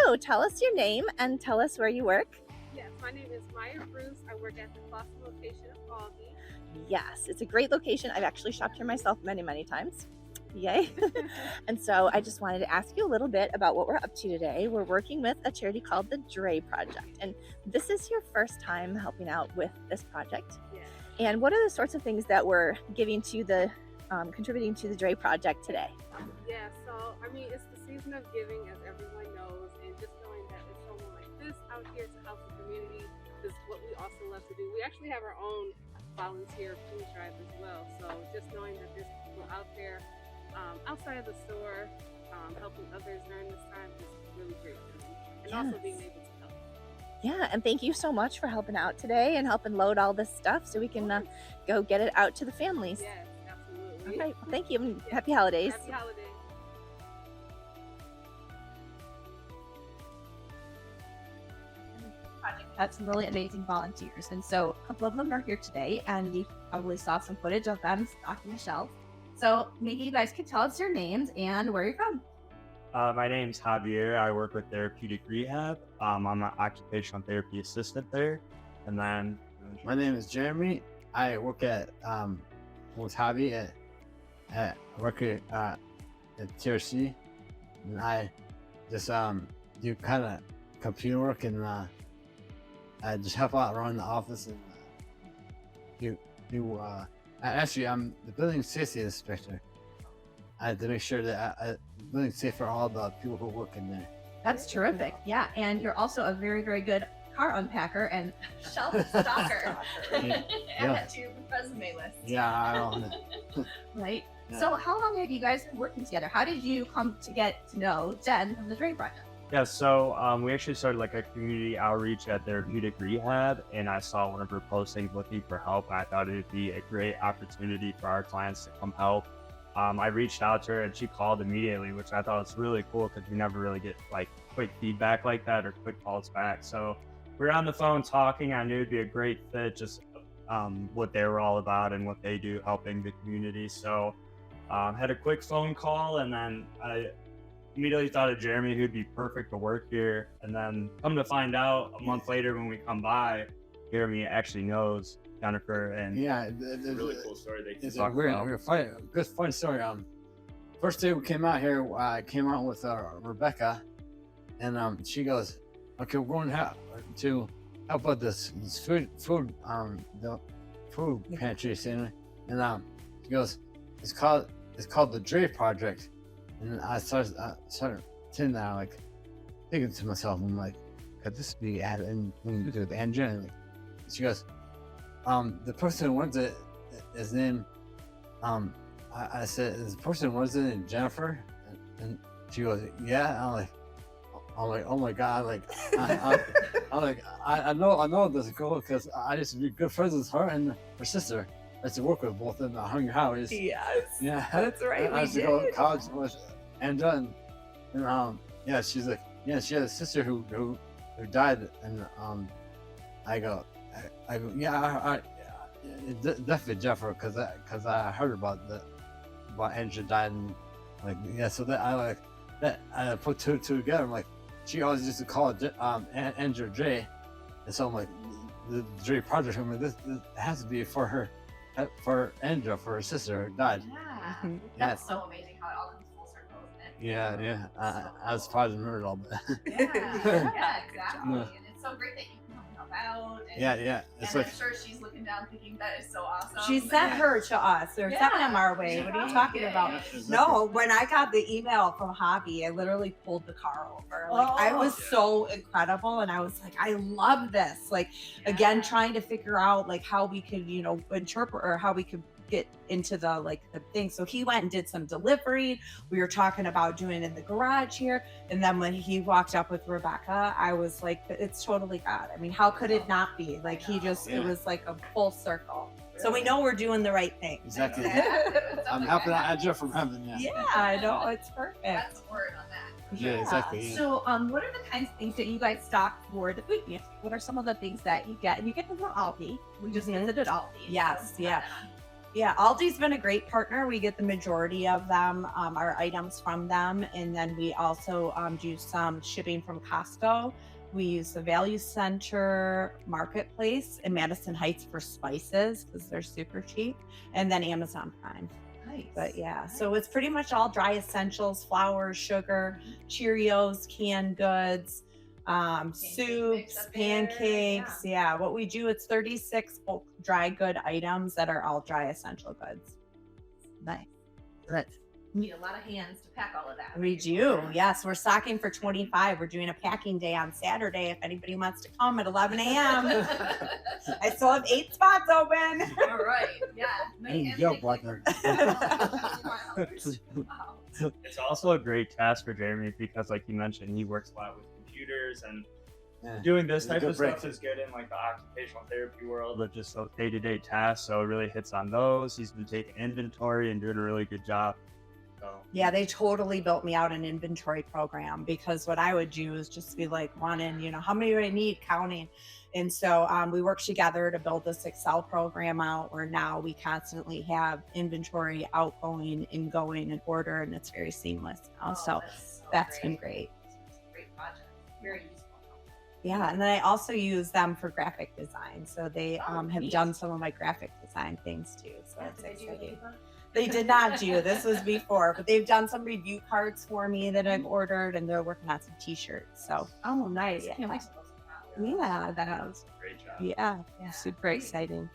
So tell us your name and tell us where you work. Yes, my name is Maya Bruce. I work at the Boston location of Albany. Yes, it's a great location. I've actually shopped here myself many, many times. Yay. And so I just wanted to ask you a little bit about what we're up to today. We're working with a charity called the Dre Project. And this is your first time helping out with this project. Yes. And what are the sorts of things that we're giving to the, contributing to the Dre Project today? Yeah, so I mean, it's the season of giving, as everyone knows, and just knowing that there's someone like this out here to help the community is what we also love to do. We actually have our own volunteer food drive as well. So just knowing that there's people out there outside of the store helping others during this time is really great for me. And also being able to help. Yeah, and thank you so much for helping out today and helping load all this stuff so we can go get it out to the families. Yes, absolutely. All right, well, thank you, and happy holidays. Happy holidays. Had some really amazing volunteers, and so a couple of them are here today, and you probably saw some footage of them stocking the shelves. So maybe you guys could tell us your names and where you're from. My name's Javier. I work with Therapeutic Rehab. I'm an occupational therapy assistant there. And then my name is Jeremy. I work at with Javi at work at TRC, and I just do kind of computer work, and I just help out around the office and actually, I'm the building safety inspector. I have to make sure that building safe for all the people who work in there. That's terrific. Yeah, and you're also a very, very good car unpacker and shelf stocker. Add that to your resume list. Yeah, I don't. Right. Yeah. So how long have you guys been working together? How did you come to get to know Jen from the Dre Project? yeah, so we actually started like a community outreach at Therapeutic Rehab, and I saw one of her postings looking for help. I thought it'd be a great opportunity for our clients to come help. I reached out to her and she called immediately, which I thought was really cool because we never really get like quick feedback like that or quick calls back. So we were on the phone talking. I knew it'd be a great fit, just what they were all about and what they do helping the community. So had a quick phone call, and then I immediately thought of Jeremy, who'd be perfect to work here. And then come to find out a month later when we come by, Jeremy actually knows Jennifer, and Yeah, it's a really cool story they can it's talk a weird, about. good fun story. First day we came out here, I came out with Rebecca, and she goes, "Okay, we're going to help out this food the food pantry thing," and she goes, "It's called the Dre Project," and I started sitting there like thinking to myself, I'm like, could this be added with Andrew? And like, she goes, the person who runs it is named, I said, is the person who runs it named Jennifer? And she goes, yeah. I'm like, oh my God, like, I know this girl because I used to be good friends with her and her sister. I used to work with both of them at Hungry Howie's. Yes, Yeah, that's right. I used to go to college with Andra, and yeah, she's like, yeah, she had a sister who died, and I go, yeah, definitely Jennifer, because I heard about Andrew died, and like, yeah, so that I put two together. I'm like, she always used to call it Andrew Dre, and so I'm like, the Dre Project. I'm like, this has to be for her, for Andrew, for her sister who died. Yeah. That's so amazing how it all comes full circle, isn't it? Yeah. I was probably nerd all bit. Yeah, yeah, exactly. And it's so great that you can help out. And, Yeah. It's and like, I'm sure she's looking down thinking that is so awesome. She sent her to us or sent them our way. What are you talking about? No, when I got the email from Javi, I literally pulled the car over. Like, I was so incredible, and I was like, I love this. Like, again, trying to figure out like how we could, interpret, or how we could get into the thing. So he went and did some delivery. We were talking about doing it in the garage here, and then when he walked up with Rebecca, I was like, it's totally God. I mean, how could it not be? Like, he just, it was like a full circle. So we know we're doing the right thing. exactly. Yeah. I'm helping out Andrew from heaven. Yeah, I know, it's perfect. That's the word on that. Yeah, exactly. Yeah. So, what are the kinds of things that you guys stock for the food pantry? What are some of the things that you get? And you get them from Aldi. We just visited Aldi. Yes, So, yeah. Yeah, Aldi's been a great partner. We get the majority of them, our items from them. And then we also do some shipping from Costco. We use the Value Center Marketplace in Madison Heights for spices because they're super cheap. And then Amazon Prime. Nice. But yeah, so it's pretty much all dry essentials, flour, sugar, Cheerios, canned goods, soups, up there, pancakes. Yeah. What we do, it's 36 bulk dry good items that are all dry essential goods. Nice. Good. You need a lot of hands to pack all of that. We do. Yes, we're stocking for 25. We're doing a packing day on Saturday if anybody wants to come at 11 a.m. I still have 8 spots open. All right. Yeah. And joke like that. Wow. It's also a great task for Jeremy because, like you mentioned, he works a lot with computers, and Yeah. doing this It's a type good of break. stuff is good in like the occupational therapy world of just those day-to-day tasks. So it really hits on those. He's been taking inventory and doing a really good job. So Yeah, they totally built me out an inventory program because what I would do is just be like running, how many do I need, counting. And so we worked together to build this Excel program out where now we constantly have inventory outgoing, ingoing, and order, and it's very seamless now. So that's been great. Great project. Very useful. Yeah, and then I also use them for graphic design. So they have neat. done some of my graphic design things too. So Yeah, it's did they do exciting. anything? They did not do. This was before, but they've done some review cards for me that I've ordered, and they're working on some T-shirts. So Oh, nice. Yeah. Can't wait to post them out. yeah, that was great job. yeah, super exciting.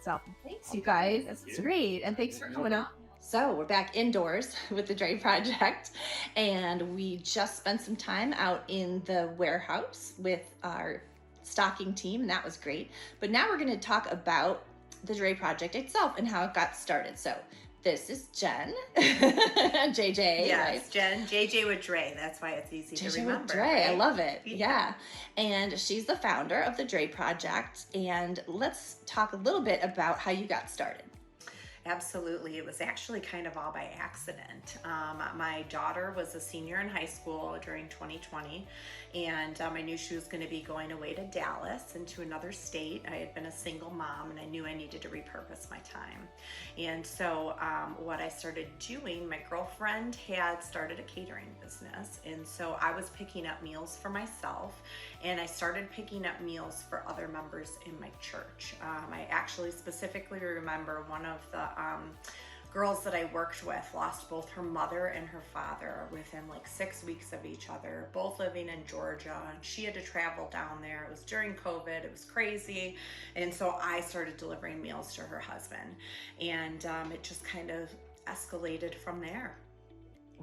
So thanks, you guys. This is great, and thanks for coming up. So we're back indoors with the Dre Project, and we just spent some time out in the warehouse with our stocking team, and that was great. But now we're going to talk about the Dre Project itself and how it got started. So this is Jen, JJ, Yes, right? Jen, JJ with Dre. That's why it's easy to JJ remember. with Dre, I right? love it. Yeah. Yeah. And she's the founder of the Dre Project. And let's talk a little bit about how you got started. Absolutely. It was actually kind of all by accident. My daughter was a senior in high school during 2020, and I knew she was going to be going away to Dallas and to another state. I had been a single mom, and I knew I needed to repurpose my time. And so what I started doing, my girlfriend had started a catering business, and so I was picking up meals for myself, and I started picking up meals for other members in my church. I actually specifically remember one of the girls that I worked with lost both her mother and her father within like 6 weeks of each other, both living in Georgia, and she had to travel down there. It was during COVID, it was crazy, and so I started delivering meals to her husband, and it just kind of escalated from there.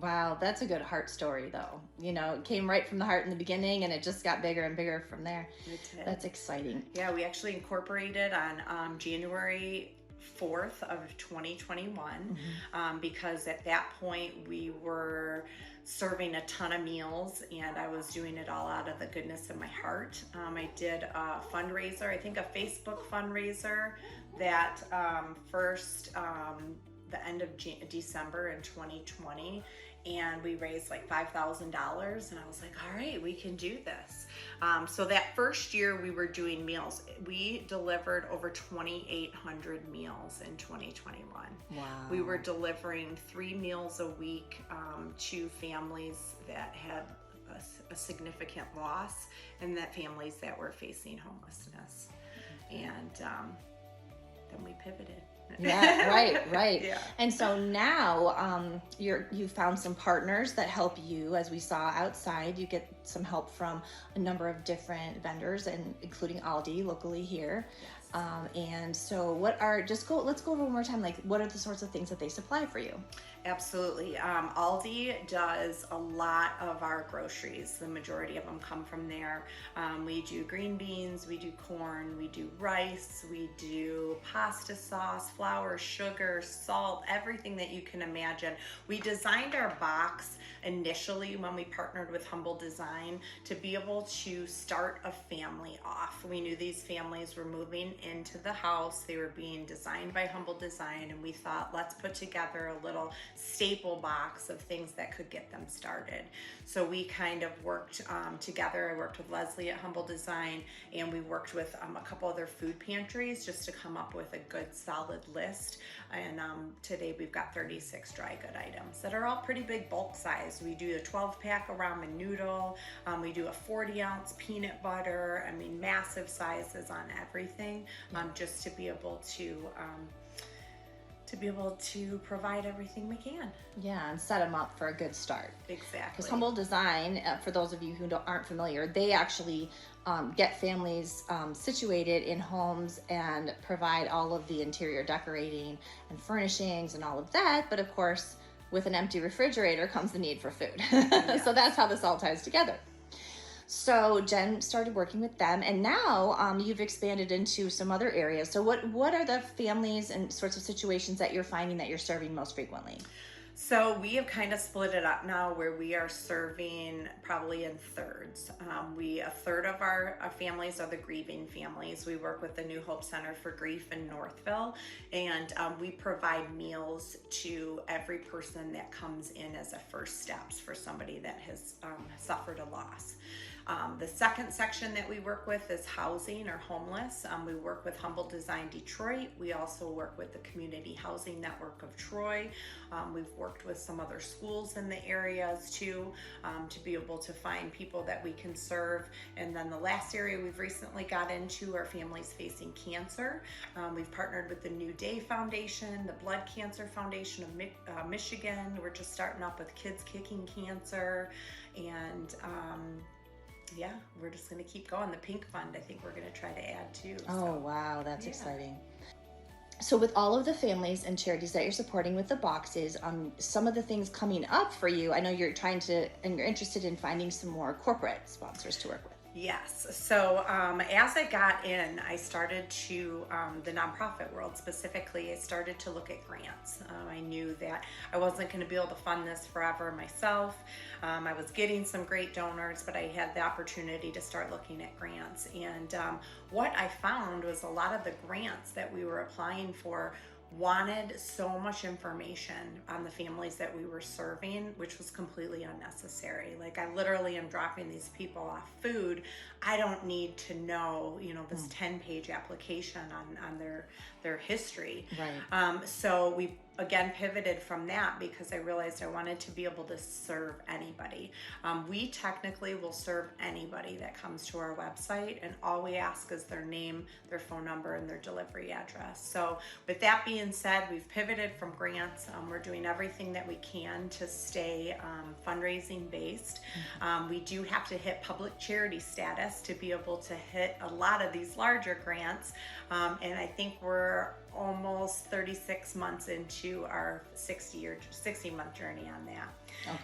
Wow, that's a good heart story, though. It came right from the heart in the beginning, and it just got bigger and bigger from there. It did. That's exciting. Yeah, we actually incorporated on January 4th of 2021 because at that point we were serving a ton of meals, and I was doing it all out of the goodness of my heart. I did a fundraiser, I think a Facebook fundraiser that first the end of December in 2020, and we raised like $5,000, and I was like, all right, we can do this. So that first year we were doing meals. We delivered over 2,800 meals in 2021. Wow. We were delivering 3 meals a week to families that had a significant loss, and that families that were facing homelessness. And then we pivoted. Yeah, right. Yeah. And so now you found some partners that help you. As we saw outside, you get some help from a number of different vendors, and including Aldi locally here. And so let's go over one more time, like what are the sorts of things that they supply for you? Absolutely. Aldi does a lot of our groceries. The majority of them come from there. We do green beans, we do corn, we do rice, we do pasta sauce, flour, sugar, salt, everything that you can imagine. We designed our box initially when we partnered with Humble Design Design to be able to start a family off. We knew these families were moving into the house. They were being designed by Humble Design, and we thought, let's put together a little staple box of things that could get them started. So we kind of worked together. I worked with Leslie at Humble Design, and we worked with a couple other food pantries just to come up with a good solid list. And today we've got 36 dry good items that are all pretty big bulk size. We do a 12-pack of ramen noodle. We do a 40-ounce peanut butter. I mean, massive sizes on everything, just to be able to provide everything we can. Yeah, and set them up for a good start. Exactly. Because Humble Design, for those of you who aren't familiar, they actually get families situated in homes and provide all of the interior decorating and furnishings and all of that. But of course, with an empty refrigerator comes the need for food. Yes. So that's how this all ties together. So Jen started working with them, and now you've expanded into some other areas. So what are the families and sorts of situations that you're finding that you're serving most frequently? So we have kind of split it up now where we are serving probably in thirds. A third of our families are the grieving families. We work with the New Hope Center for Grief in Northville, and we provide meals to every person that comes in as a first steps for somebody that has suffered a loss. The second section that we work with is housing or homeless. We work with Humble Design Detroit. We also work with the Community Housing Network of Troy. We've worked with some other schools in the areas too, to be able to find people that we can serve. And then the last area we've recently got into are families facing cancer. We've partnered with the New Day Foundation, the Blood Cancer Foundation of Michigan. We're just starting up with Kids Kicking Cancer, and yeah, we're just going to keep going. The Pink Fund, I think we're going to try to add too. Oh, wow, that's exciting. So with all of the families and charities that you're supporting with the boxes, some of the things coming up for you, I know you're trying to, and you're interested in finding some more corporate sponsors to work with. Yes. So as I got in, I started to, the nonprofit world specifically, I started to look at grants. I knew that I wasn't going to be able to fund this forever myself. I was getting some great donors, but I had the opportunity to start looking at grants. And what I found was a lot of the grants that we were applying for wanted so much information on the families that we were serving, which was completely unnecessary. Like, I literally am dropping these people off food. I don't need to know, this 10-page application on their history. Right. So we again pivoted from that because I realized I wanted to be able to serve anybody. We technically will serve anybody that comes to our website, and all we ask is their name, their phone number, and their delivery address. So with that being said, we've pivoted from grants. We're doing everything that we can to stay fundraising based. We do have to hit public charity status to be able to hit a lot of these larger grants, and I think we're almost 36 months into our 60-month journey on that.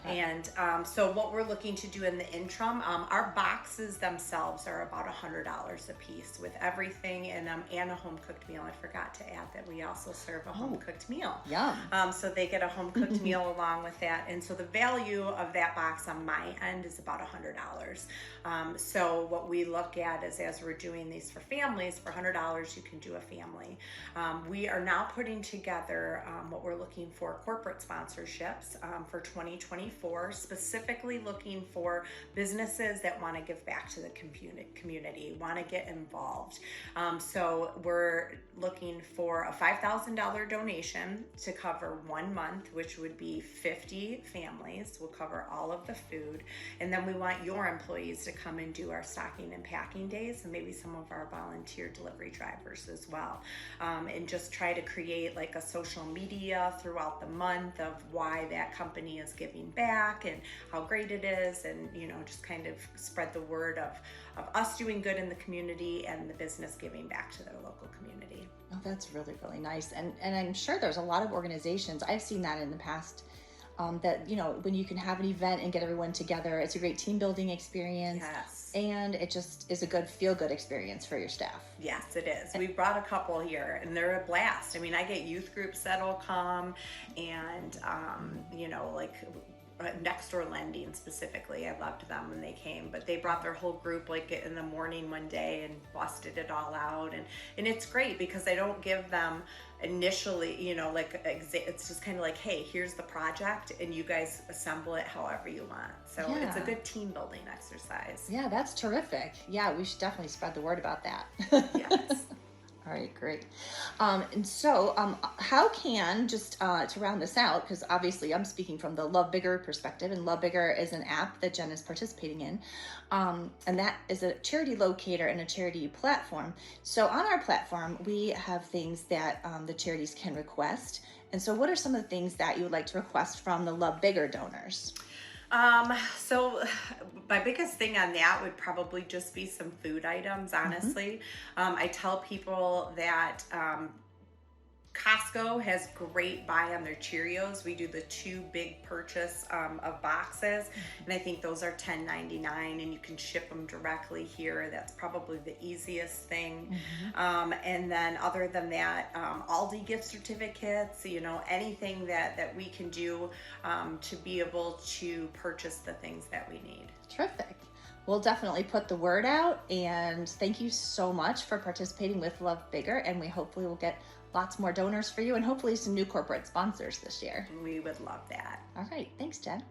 Okay. And so what we're looking to do in the interim, our boxes themselves are about $100 a piece with everything, and a home cooked meal. I forgot to add that we also serve a home cooked meal. Yum. So they get a home cooked meal along with that. And so the value of that box on my end is about $100. So what we look at is, as we're doing these for families, for $100 you can do a family. We are now putting together what we're looking for, corporate sponsorships for 2024, specifically looking for businesses that want to give back to the community, want to get involved. So we're looking for a $5,000 donation to cover 1 month, which would be 50 families. We'll cover all of the food. And then we want your employees to come and do our stocking and packing days, and maybe some of our volunteer delivery drivers as well. And just try to create like a social media throughout the month of why that company is giving back and how great it is, and just kind of spread the word of us doing good in the community and the business giving back to their local community. Oh, that's really, really nice. And I'm sure there's a lot of organizations, I've seen that in the past, that, when you can have an event and get everyone together, it's a great team building experience. Yes. And it just is a good feel-good experience for your staff. Yes, it is. We brought a couple here, and they're a blast. I mean, I get youth groups that'll come, and like Next Door Lending specifically. I loved them when they came, but they brought their whole group like in the morning one day and busted it all out. And it's great because I don't give them initially, you know, like it's just kind of like, hey, here's the project and you guys assemble it however you want. So it's a good team building exercise. Yeah, that's terrific. Yeah, we should definitely spread the word about that. Yes. All right, great. And so how can, just to round this out, because obviously I'm speaking from the Love Bigger perspective, and Love Bigger is an app that Jen is participating in, and that is a charity locator and a charity platform. So on our platform, we have things that the charities can request. And so what are some of the things that you would like to request from the Love Bigger donors? So my biggest thing on that would probably just be some food items, honestly. I tell people that, Costco has great buy on their Cheerios. We do the 2 big purchase of boxes, and I think those are $10.99, and you can ship them directly here. That's probably the easiest thing. And then other than that, Aldi gift certificates, you know, anything that we can do to be able to purchase the things that we need. Terrific. We'll definitely put the word out, and thank you so much for participating with Love Bigger, and we hopefully will get lots more donors for you and hopefully some new corporate sponsors this year. We would love that. All right. Thanks, Jen.